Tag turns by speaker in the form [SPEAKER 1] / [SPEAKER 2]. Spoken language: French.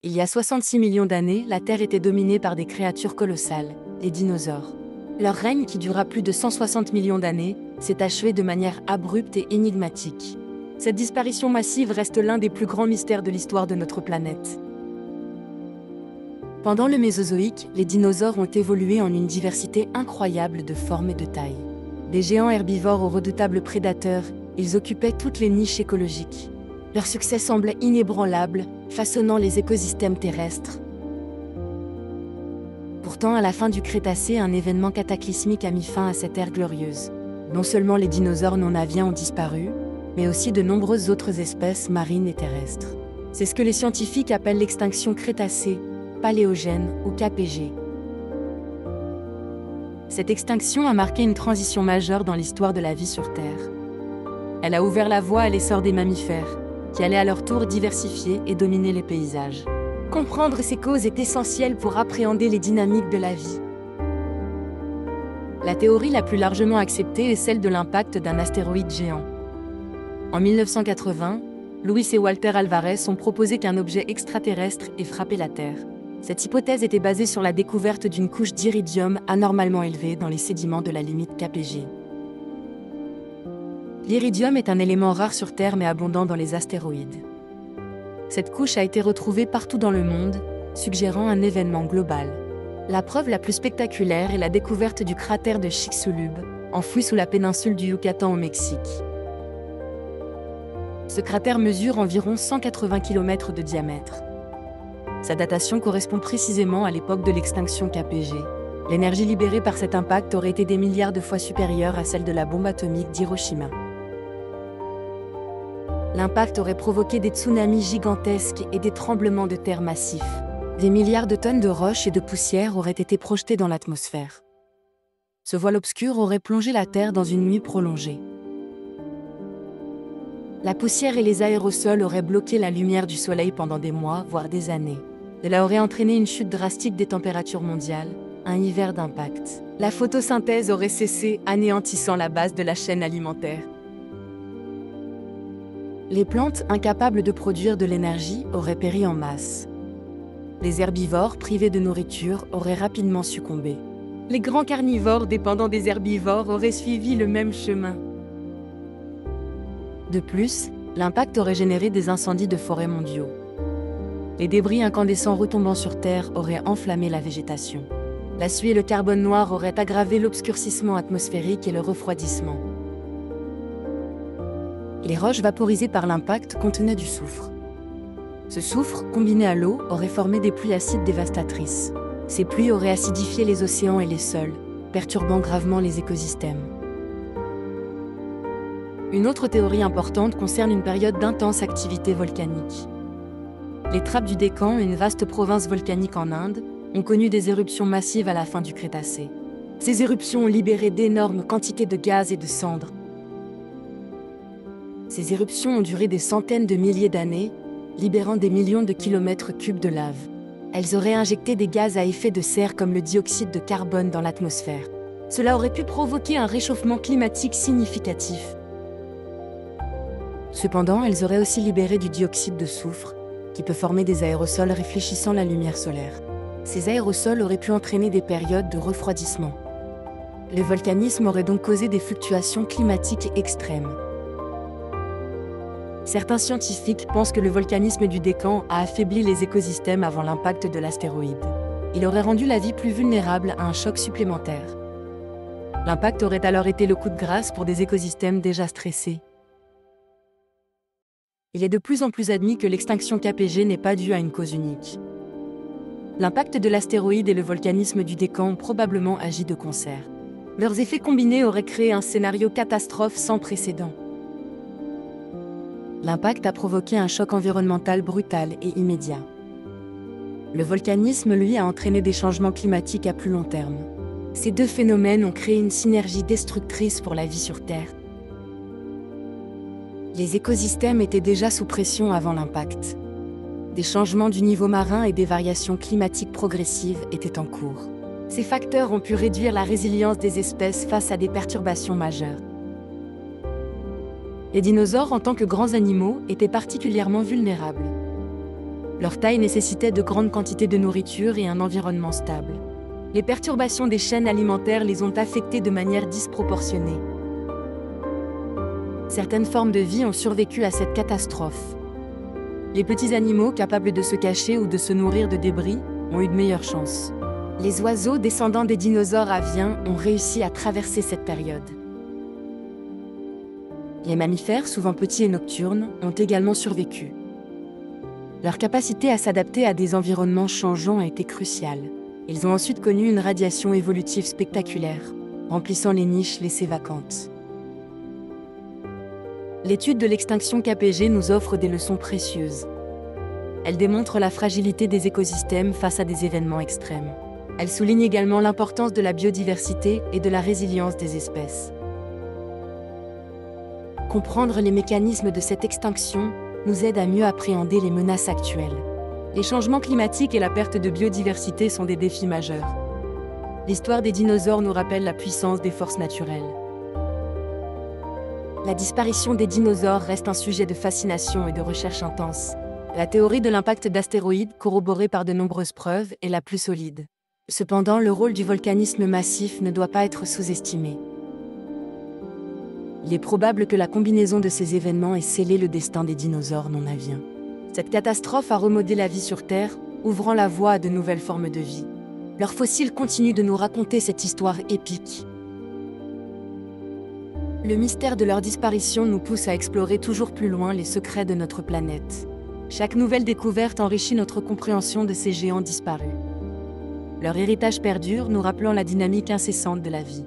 [SPEAKER 1] Il y a 66 millions d'années, la Terre était dominée par des créatures colossales, les dinosaures. Leur règne, qui dura plus de 160 millions d'années, s'est achevé de manière abrupte et énigmatique. Cette disparition massive reste l'un des plus grands mystères de l'histoire de notre planète. Pendant le Mésozoïque, les dinosaures ont évolué en une diversité incroyable de formes et de tailles. Des géants herbivores aux redoutables prédateurs, ils occupaient toutes les niches écologiques. Leur succès semblait inébranlable, façonnant les écosystèmes terrestres. Pourtant, à la fin du Crétacé, un événement cataclysmique a mis fin à cette ère glorieuse. Non seulement les dinosaures non aviens ont disparu, mais aussi de nombreuses autres espèces marines et terrestres. C'est ce que les scientifiques appellent l'extinction Crétacée, Paléogène ou KPG. Cette extinction a marqué une transition majeure dans l'histoire de la vie sur Terre. Elle a ouvert la voie à l'essor des mammifères, qui allaient à leur tour diversifier et dominer les paysages. Comprendre ces causes est essentiel pour appréhender les dynamiques de la vie. La théorie la plus largement acceptée est celle de l'impact d'un astéroïde géant. En 1980, Luis et Walter Alvarez ont proposé qu'un objet extraterrestre ait frappé la Terre. Cette hypothèse était basée sur la découverte d'une couche d'iridium anormalement élevée dans les sédiments de la limite KPG. L'iridium est un élément rare sur Terre mais abondant dans les astéroïdes. Cette couche a été retrouvée partout dans le monde, suggérant un événement global. La preuve la plus spectaculaire est la découverte du cratère de Chicxulub, enfoui sous la péninsule du Yucatan au Mexique. Ce cratère mesure environ 180 km de diamètre. Sa datation correspond précisément à l'époque de l'extinction KPG. L'énergie libérée par cet impact aurait été des milliards de fois supérieure à celle de la bombe atomique d'Hiroshima. L'impact aurait provoqué des tsunamis gigantesques et des tremblements de terre massifs. Des milliards de tonnes de roches et de poussière auraient été projetées dans l'atmosphère. Ce voile obscur aurait plongé la Terre dans une nuit prolongée. La poussière et les aérosols auraient bloqué la lumière du Soleil pendant des mois, voire des années. Cela aurait entraîné une chute drastique des températures mondiales, un hiver d'impact. La photosynthèse aurait cessé, anéantissant la base de la chaîne alimentaire. Les plantes, incapables de produire de l'énergie, auraient péri en masse. Les herbivores, privés de nourriture, auraient rapidement succombé. Les grands carnivores dépendant des herbivores auraient suivi le même chemin. De plus, l'impact aurait généré des incendies de forêt mondiaux. Les débris incandescents retombant sur Terre auraient enflammé la végétation. La suie et le carbone noir auraient aggravé l'obscurcissement atmosphérique et le refroidissement. Les roches vaporisées par l'impact contenaient du soufre. Ce soufre, combiné à l'eau, aurait formé des pluies acides dévastatrices. Ces pluies auraient acidifié les océans et les sols, perturbant gravement les écosystèmes. Une autre théorie importante concerne une période d'intense activité volcanique. Les trappes du Décan, une vaste province volcanique en Inde, ont connu des éruptions massives à la fin du Crétacé. Ces éruptions ont libéré d'énormes quantités de gaz et de cendres. Ces éruptions ont duré des centaines de milliers d'années, libérant des millions de kilomètres cubes de lave. Elles auraient injecté des gaz à effet de serre comme le dioxyde de carbone dans l'atmosphère. Cela aurait pu provoquer un réchauffement climatique significatif. Cependant, elles auraient aussi libéré du dioxyde de soufre, qui peut former des aérosols réfléchissant la lumière solaire. Ces aérosols auraient pu entraîner des périodes de refroidissement. Le volcanisme aurait donc causé des fluctuations climatiques extrêmes. Certains scientifiques pensent que le volcanisme du Décan a affaibli les écosystèmes avant l'impact de l'astéroïde. Il aurait rendu la vie plus vulnérable à un choc supplémentaire. L'impact aurait alors été le coup de grâce pour des écosystèmes déjà stressés. Il est de plus en plus admis que l'extinction KPG n'est pas due à une cause unique. L'impact de l'astéroïde et le volcanisme du Décan ont probablement agi de concert. Leurs effets combinés auraient créé un scénario catastrophe sans précédent. L'impact a provoqué un choc environnemental brutal et immédiat. Le volcanisme, lui, a entraîné des changements climatiques à plus long terme. Ces deux phénomènes ont créé une synergie destructrice pour la vie sur Terre. Les écosystèmes étaient déjà sous pression avant l'impact. Des changements du niveau marin et des variations climatiques progressives étaient en cours. Ces facteurs ont pu réduire la résilience des espèces face à des perturbations majeures. Les dinosaures, en tant que grands animaux, étaient particulièrement vulnérables. Leur taille nécessitait de grandes quantités de nourriture et un environnement stable. Les perturbations des chaînes alimentaires les ont affectés de manière disproportionnée. Certaines formes de vie ont survécu à cette catastrophe. Les petits animaux capables de se cacher ou de se nourrir de débris ont eu de meilleures chances. Les oiseaux descendants des dinosaures aviens ont réussi à traverser cette période. Les mammifères, souvent petits et nocturnes, ont également survécu. Leur capacité à s'adapter à des environnements changeants a été cruciale. Ils ont ensuite connu une radiation évolutive spectaculaire, remplissant les niches laissées vacantes. L'étude de l'extinction KPG nous offre des leçons précieuses. Elle démontre la fragilité des écosystèmes face à des événements extrêmes. Elle souligne également l'importance de la biodiversité et de la résilience des espèces. Comprendre les mécanismes de cette extinction nous aide à mieux appréhender les menaces actuelles. Les changements climatiques et la perte de biodiversité sont des défis majeurs. L'histoire des dinosaures nous rappelle la puissance des forces naturelles. La disparition des dinosaures reste un sujet de fascination et de recherche intense. La théorie de l'impact d'astéroïdes, corroborée par de nombreuses preuves, est la plus solide. Cependant, le rôle du volcanisme massif ne doit pas être sous-estimé. Il est probable que la combinaison de ces événements ait scellé le destin des dinosaures non aviens. Cette catastrophe a remodelé la vie sur Terre, ouvrant la voie à de nouvelles formes de vie. Leurs fossiles continuent de nous raconter cette histoire épique. Le mystère de leur disparition nous pousse à explorer toujours plus loin les secrets de notre planète. Chaque nouvelle découverte enrichit notre compréhension de ces géants disparus. Leur héritage perdure, nous rappelant la dynamique incessante de la vie.